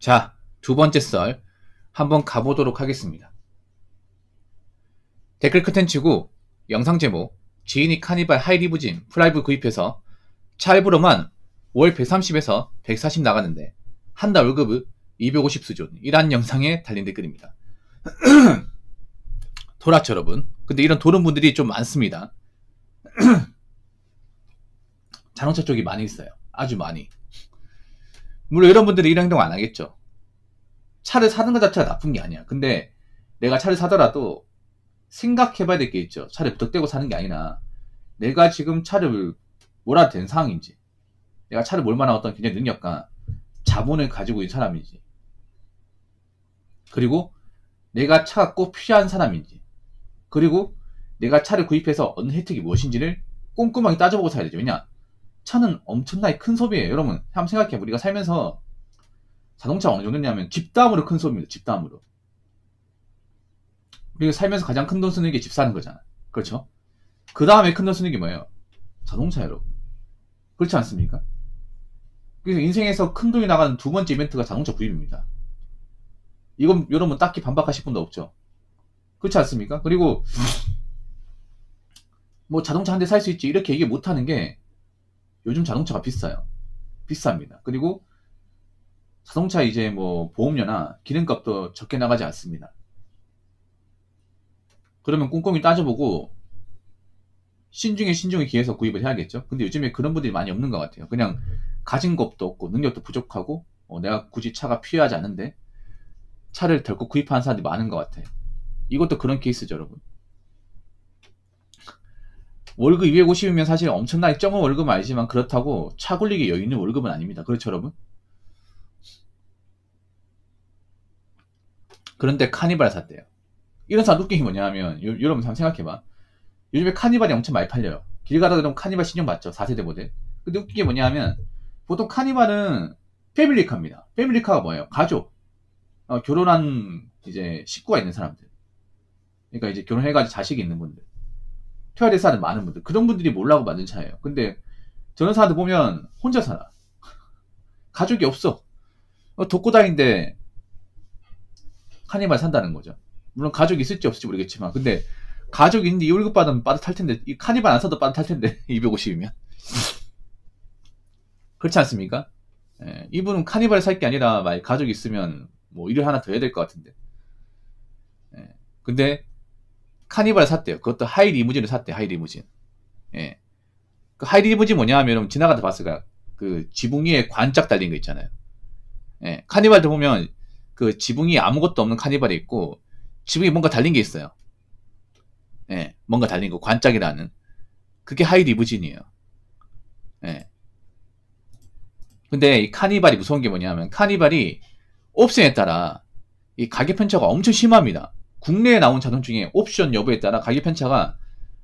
자, 두 번째 썰 한번 가보도록 하겠습니다. 댓글 컨텐츠고 영상 제목 지인이 카니발 하이리무진 프라이브 구입해서 차 할부로만 월 130에서 140 나가는데 한 달 월급을 250 수준 이란 영상에 달린 댓글입니다. 돌았죠 여러분. 근데 이런 도는 분들이 좀 많습니다. 자동차 쪽이 많이 있어요. 아주 많이. 물론 이런 분들이 이런 행동 안 하겠죠. 차를 사는 것 자체가 나쁜 게 아니야. 근데 내가 차를 사더라도 생각해봐야 될 게 있죠. 차를 부탁대고 사는 게 아니라 내가 지금 차를 몰아도 된 상황인지, 내가 차를 몰 만한 어떤 굉장히 능력과 자본을 가지고 있는 사람인지, 그리고 내가 차가 꼭 필요한 사람인지, 그리고 내가 차를 구입해서 얻는 혜택이 무엇인지를 꼼꼼하게 따져보고 사야 되죠. 왜냐? 차는 엄청나게 큰 소비예요. 여러분 한번 생각해. 우리가 살면서 자동차 어느 정도냐면 집담으로 큰 소비입니다. 집담으로. 우리가 살면서 가장 큰 돈 쓰는 게 집 사는 거잖아. 그렇죠? 그 다음에 큰 돈 쓰는 게 뭐예요? 자동차 여러분. 그렇지 않습니까? 그래서 인생에서 큰 돈이 나가는 두 번째 이벤트가 자동차 구입입니다. 이건 여러분 딱히 반박하실 분도 없죠. 그렇지 않습니까? 그리고 뭐 자동차 한 대 살 수 있지 이렇게 얘기 못하는 게 요즘 자동차가 비싸요. 비쌉니다. 그리고 자동차 이제 뭐 보험료나 기름값도 적게 나가지 않습니다. 그러면 꼼꼼히 따져보고 신중에 기해서 구입을 해야겠죠. 근데 요즘에 그런 분들이 많이 없는 것 같아요. 그냥 가진 것도 없고 능력도 부족하고 내가 굳이 차가 필요하지 않은데 차를 덜컥 구입하는 사람들이 많은 것 같아요. 이것도 그런 케이스죠 여러분. 월급 250이면 사실 엄청나게 적은 월급은 아니지만 그렇다고 차 굴리기 여유 있는 월급은 아닙니다. 그렇죠 여러분? 그런데 카니발 샀대요. 이런 사람 웃긴 게 뭐냐 하면 여러분 한번 생각해봐. 요즘에 카니발이 엄청 많이 팔려요. 길 가다가 그럼 카니발 신형 봤죠. 4세대 모델. 근데 웃긴 게 뭐냐 하면 보통 카니발은 패밀리카입니다. 패밀리카가 뭐예요? 가족. 결혼한 이제 식구가 있는 사람들. 그러니까 이제 결혼해가지고 자식이 있는 분들. 태워야 될 사람 많은 분들. 그런 분들이 몰라고 만든 차예요. 근데 저런 사람들 보면 혼자 살아. 가족이 없어. 돕고 다니는데 카니발 산다는 거죠. 물론 가족이 있을지 없을지 모르겠지만 근데 가족이 있는데 이 월급 받으면 빠듯할 텐데 이 카니발 안 사도 빠듯할 텐데 250이면 그렇지 않습니까? 예, 이분은 카니발 살 게 아니라 만약 가족이 있으면 뭐 일을 하나 더 해야 될 것 같은데. 예, 근데 카니발을 샀대요. 그것도 하이 리무진을 샀대. 하이 리무진. 예. 그 하이 리무진 뭐냐 하면 지나가다 봤을 거야. 그 지붕 위에 관짝 달린 거 있잖아요. 예. 카니발도 보면 그 지붕 위에 아무것도 없는 카니발이 있고 지붕에 뭔가 달린 게 있어요. 예. 뭔가 달린 거 관짝이라는. 그게 하이 리무진이에요. 예. 근데 이 카니발이 무서운 게 뭐냐면 카니발이 옵션에 따라 이 가격 편차가 엄청 심합니다. 국내에 나온 자동 중에 옵션 여부에 따라 가격 편차가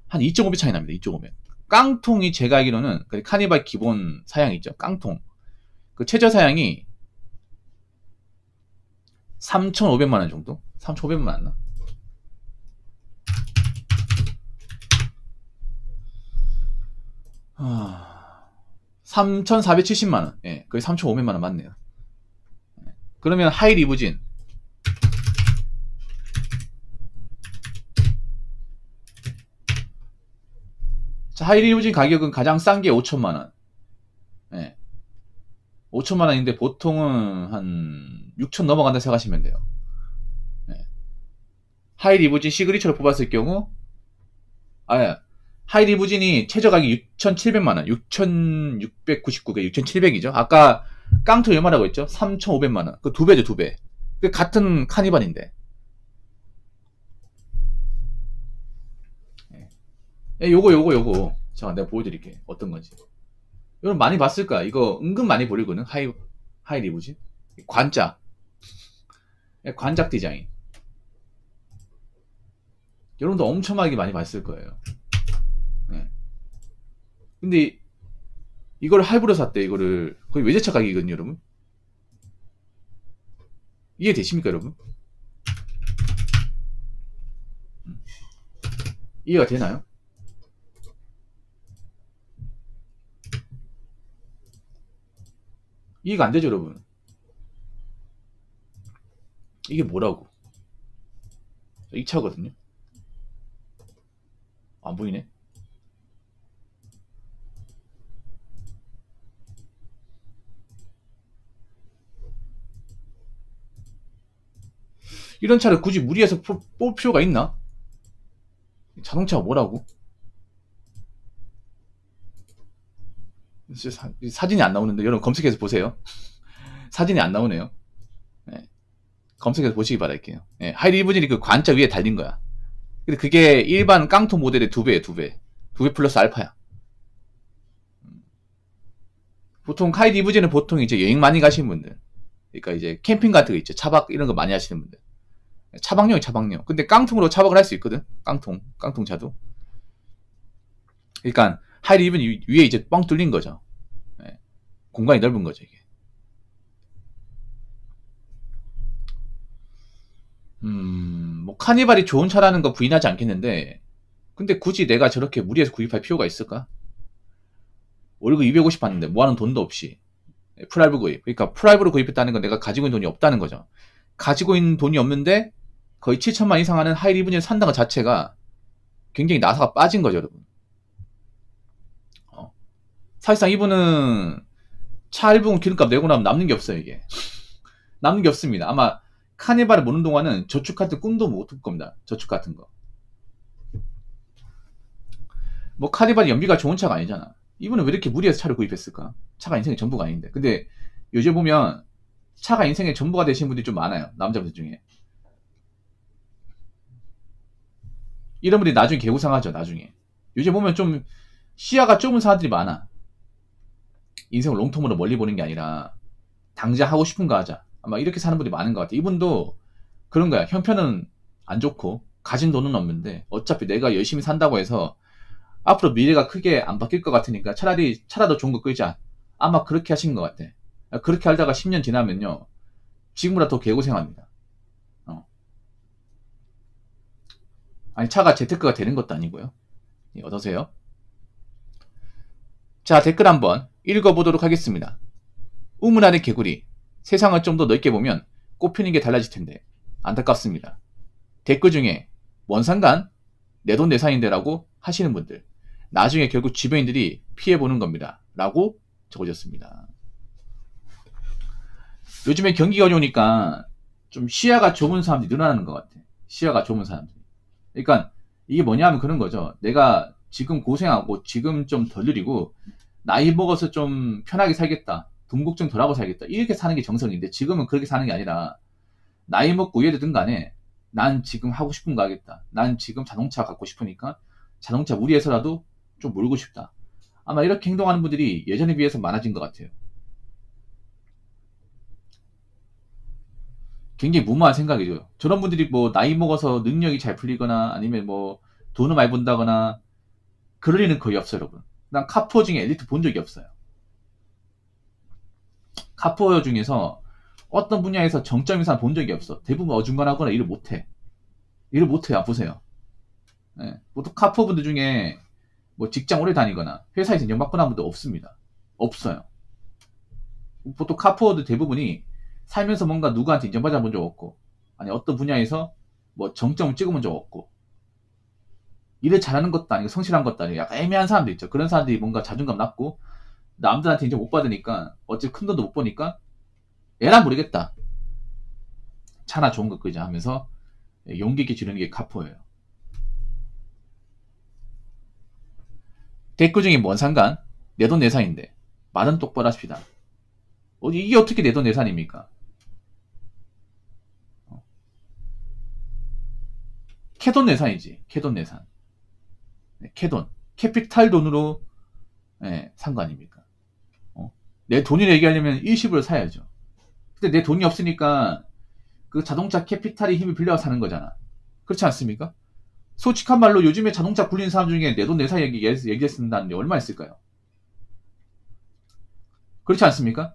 한 2.5배 차이 납니다. 2.5배. 깡통이 제가 알기로는 그 카니발 기본 사양이 있죠. 깡통. 그 최저 사양이 3,500만 원 정도? 3,500만 원 맞나? 아... 3,470만 원. 예, 거의 3,500만 원 맞네요. 그러면 하이 리무진 자, 하이 리무진 가격은 가장 싼 게 5천만 원. 예. 5천만 원인데 보통은 한 6천 넘어간다 생각하시면 돼요. 예. 하이 리무진 시그니처를 뽑았을 경우 하이 리무진이 최저 가격이 6,700만 원, 6,699개, 6,700이죠. 아까 깡통 얼마라고 했죠? 3,500만 원. 그 두 배죠, 두 배. 그 같은 카니발인데. 요거. 자, 내가 보여드릴게. 어떤 건지. 여러분 많이 봤을 거야. 이거 은근 많이 보이거든. 하이 리무진. 관짝. 관짝 디자인. 여러분도 엄청나게 많이 봤을 거예요. 네. 근데 이걸 할부로 샀대. 이거를 거의 외제차 가격이거든요, 여러분. 이해되십니까, 여러분? 이해가 되나요? 이해가 안 되죠, 여러분? 이게 뭐라고? 이 차거든요. 안 보이네. 이런 차를 굳이 무리해서 뽑을 필요가 있나? 자동차가 뭐라고? 사진이 안 나오는데 여러분 검색해서 보세요. 사진이 안 나오네요. 네. 검색해서 보시기 바랄게요. 네. 하이리 리무진이 그 관자 위에 달린 거야. 근데 그게 일반 깡통 모델의 2배에 2배. 2배 플러스 알파야. 보통 하이리 리무진은 보통 이제 여행 많이 가시는 분들. 그러니까 이제 캠핑 같은 거 있죠. 차박 이런 거 많이 하시는 분들. 차박용이 차박용. 근데 깡통으로 차박을 할 수 있거든. 깡통차도. 그러니까 하이리 리무진 위에 이제 뻥 뚫린 거죠. 네. 공간이 넓은 거죠, 이게. 뭐 카니발이 좋은 차라는 거 부인하지 않겠는데, 근데 굳이 내가 저렇게 무리해서 구입할 필요가 있을까? 월급 250 받는데 모아놓은 돈도 없이 풀알브 구입. 그러니까 풀알브로 구입했다는 건 내가 가지고 있는 돈이 없다는 거죠. 가지고 있는 돈이 없는데 거의 7천만 이상 하는 하이리무진을 산다는 것 자체가 굉장히 나사가 빠진 거죠, 여러분. 사실상 이분은 차 1부분 기름값 내고 나면 남는 게 없어요, 이게. 남는 게 없습니다. 아마 카니발을 모는 동안은 저축 같은 꿈도 못 꿀 겁니다. 저축 같은 거. 뭐 카니발이 연비가 좋은 차가 아니잖아. 이분은 왜 이렇게 무리해서 차를 구입했을까? 차가 인생의 전부가 아닌데. 근데 요즘 보면 차가 인생의 전부가 되신 분들이 좀 많아요. 남자분들 중에. 이런 분들이 나중에 개구상하죠, 나중에. 요즘 보면 좀 시야가 좁은 사람들이 많아. 인생을 롱텀으로 멀리 보는 게 아니라 당장 하고 싶은 거 하자. 아마 이렇게 사는 분들이 많은 것 같아. 이분도 그런 거야. 형편은 안 좋고 가진 돈은 없는데 어차피 내가 열심히 산다고 해서 앞으로 미래가 크게 안 바뀔 것 같으니까 차라리 차라도 좋은 거 끌자. 아마 그렇게 하신 것 같아. 그렇게 하다가 10년 지나면요, 지금보다 더 개고생합니다. 아니, 차가 재테크가 되는 것도 아니고요. 예, 어떠세요? 자, 댓글 한번 읽어보도록 하겠습니다. 우물 안의 개구리. 세상을 좀 더 넓게 보면 꽃피는 게 달라질 텐데 안타깝습니다. 댓글 중에 뭔 상관? 내 돈 내산인데라고 하시는 분들, 나중에 결국 주변인들이 피해보는 겁니다. 라고 적어졌습니다. 요즘에 경기가 어려우니까 좀 시야가 좁은 사람들이 늘어나는 것 같아. 시야가 좁은 사람들이. 그러니까 이게 뭐냐면 그런 거죠. 내가 지금 고생하고 지금 좀 덜 느리고 나이 먹어서 좀 편하게 살겠다. 돈 걱정 덜 하고 살겠다. 이렇게 사는 게 정석인데 지금은 그렇게 사는 게 아니라 나이 먹고 얘들든 간에 난 지금 하고 싶은 거 하겠다. 난 지금 자동차 갖고 싶으니까 자동차 무리해서라도 좀 몰고 싶다. 아마 이렇게 행동하는 분들이 예전에 비해서 많아진 것 같아요. 굉장히 무모한 생각이죠. 저런 분들이 뭐 나이 먹어서 능력이 잘 풀리거나 아니면 뭐 돈을 많이 번다거나 그럴 리는 거의 없어요, 여러분. 난 카푸어 중에 엘리트 본 적이 없어요. 카푸어 중에서 어떤 분야에서 정점 이상 본 적이 없어. 대부분 어중간하거나 일을 못해. 일을 못해요. 보세요. 네. 보통 카푸어 분들 중에 뭐 직장 오래 다니거나 회사에서 인정받거나 한 분도 없습니다. 없어요. 보통 카푸어들 대부분이 살면서 뭔가 누구한테 인정받아 본 적 없고, 아니 어떤 분야에서 뭐 정점을 찍어본 적 없고, 일을 잘하는 것도 아니고 성실한 것도 아니고 약간 애매한 사람들 있죠. 그런 사람들이 뭔가 자존감 낮고 남들한테 인정 못 받으니까 어차피 큰 돈도 못 버니까 에라 모르겠다, 차나 좋은 거 끄자 하면서 용기 있게 지르는 게 카푸어예요. 댓글 중에 뭔 상관? 내 돈 내산인데 말은 똑바로 하십시다. 이게 어떻게 내 돈 내산입니까? 캐돈 내산이지. 캐돈 내산. 네, 캐돈. 캐피탈 돈으로, 네, 산 거 아닙니까? 내 돈을 얘기하려면 일시불을 사야죠. 근데 내 돈이 없으니까 그 자동차 캐피탈의 힘을 빌려서 사는 거잖아. 그렇지 않습니까? 솔직한 말로 요즘에 자동차 굴리는 사람 중에 내 돈 내산 얘기했는다는데 얼마 있을까요? 그렇지 않습니까?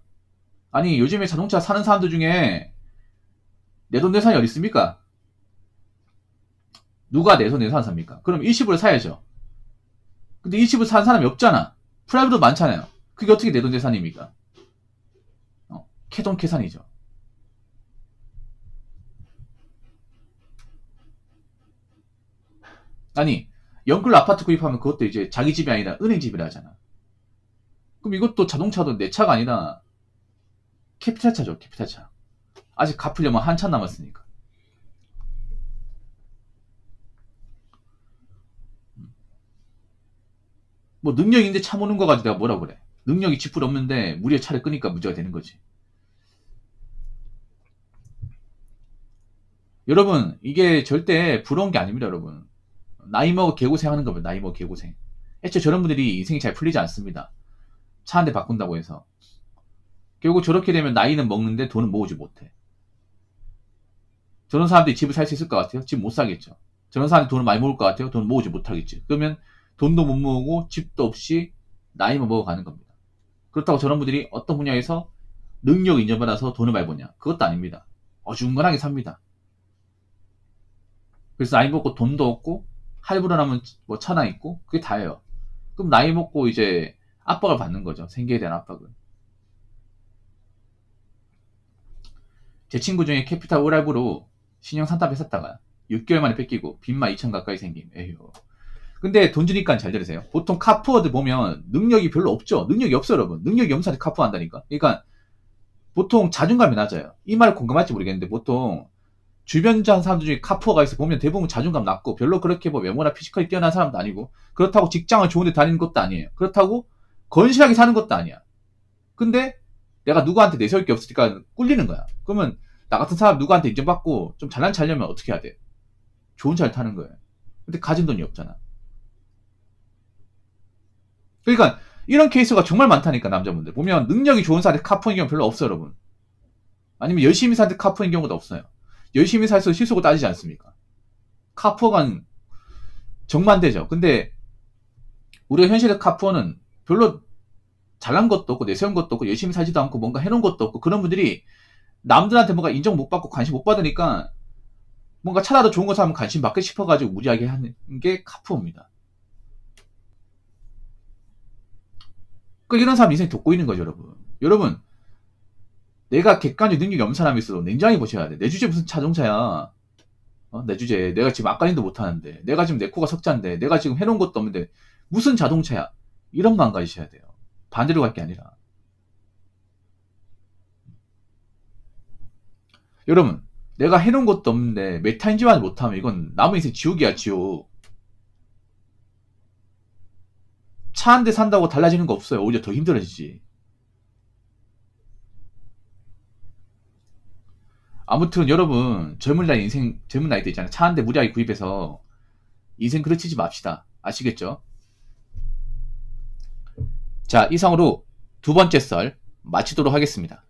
아니, 요즘에 자동차 사는 사람들 중에 내 돈 내산이 어디 있습니까? 누가 내 돈 내산 삽니까? 그럼 일시불을 사야죠. 근데 일시불 사는 사람이 없잖아. 프라이브도 많잖아요. 그게 어떻게 내 돈 내산입니까? 캐돈 캐산이죠. 아니, 연끌 아파트 구입하면 그것도 이제 자기 집이 아니라 은행 집이라 하잖아. 그럼 이것도 자동차도 내 차가 아니라 캐피탈 차죠, 캐피탈 차. 아직 갚으려면 한참 남았으니까. 뭐 능력이 있는데 차 모는 거 가지고 내가 뭐라 그래. 능력이 쥐뿔 없는데 무리에 차를 끄니까 문제가 되는 거지. 여러분, 이게 절대 부러운 게 아닙니다, 여러분. 나이 먹어 개고생 하는 겁니다, 나이 먹어 개고생. 애초에 저런 분들이 인생이 잘 풀리지 않습니다. 차 한 대 바꾼다고 해서. 결국 저렇게 되면 나이는 먹는데 돈은 모으지 못해. 저런 사람들이 집을 살 수 있을 것 같아요? 집 못 사겠죠. 저런 사람들이 돈을 많이 모을 것 같아요? 돈을 모으지 못하겠지. 그러면 돈도 못 모으고 집도 없이 나이만 먹어가는 겁니다. 그렇다고 저런 분들이 어떤 분야에서 능력 인정받아서 돈을 많이 버냐? 그것도 아닙니다. 어중간하게 삽니다. 그래서 나이 먹고 돈도 없고 할부로 나면 뭐 차나 있고 그게 다예요. 그럼 나이 먹고 이제 압박을 받는 거죠. 생계에 대한 압박을. 제 친구 중에 캐피탈 오랄부로 신형 산타페 샀다가 6개월 만에 뺏기고 빚만 2천 가까이 생김. 에휴. 근데 돈 주니까 잘 들으세요. 보통 카푸어드 보면 능력이 별로 없죠. 능력이 없어요, 여러분. 능력이 없는 사람이 카푸어 한다니까. 그러니까 보통 자존감이 낮아요. 이 말 공감할지 모르겠는데 보통 주변 사람들 중에 카푸어가 있어 보면 대부분 자존감 낮고 별로 그렇게 뭐 외모나 피지컬이 뛰어난 사람도 아니고 그렇다고 직장을 좋은 데 다니는 것도 아니에요. 그렇다고 건실하게 사는 것도 아니야. 근데 내가 누구한테 내세울 게 없으니까 꿀리는 거야. 그러면 나 같은 사람 누구한테 인정받고 좀 잘난 차려면 어떻게 해야 돼? 좋은 차를 타는 거예요. 근데 가진 돈이 없잖아. 그러니까 이런 케이스가 정말 많다니까 남자분들. 보면 능력이 좋은 사람한테 카푸어인 경우 별로 없어요, 여러분. 아니면 열심히 사는데 카푸어인 경우도 없어요. 열심히 살수록 실속을 따지지 않습니까? 카푸어가 정반대죠. 근데 우리가 현실의 카푸어는 별로 잘난 것도 없고 내세운 것도 없고 열심히 살지도 않고 뭔가 해놓은 것도 없고 그런 분들이 남들한테 뭔가 인정 못 받고 관심 못 받으니까 뭔가 차라도 좋은 거 사면 관심 받고 싶어가지고 무리하게 하는 게 카푸어입니다. 그러니까 이런 사람 인생이 돋보이는 거죠, 여러분. 여러분, 내가 객관적 능력이 없는 사람이 있어도 냉정히 보셔야 돼. 내 주제 무슨 자동차야. 내 주제. 내가 지금 앞가림도 못하는데. 내가 지금 내 코가 석자인데. 내가 지금 해놓은 것도 없는데. 무슨 자동차야. 이런 마음 가지셔야 돼요. 반대로 갈 게 아니라. 여러분, 내가 해놓은 것도 없는데 메타인지만 못하면 이건 남은 인생 지옥이야, 지옥. 차 한 대 산다고 달라지는 거 없어요. 오히려 더 힘들어지지. 아무튼 여러분, 젊은 나이 때 있잖아요. 차 한 대 무리하게 구입해서 인생 그르치지 맙시다. 아시겠죠? 자, 이상으로 두 번째 썰 마치도록 하겠습니다.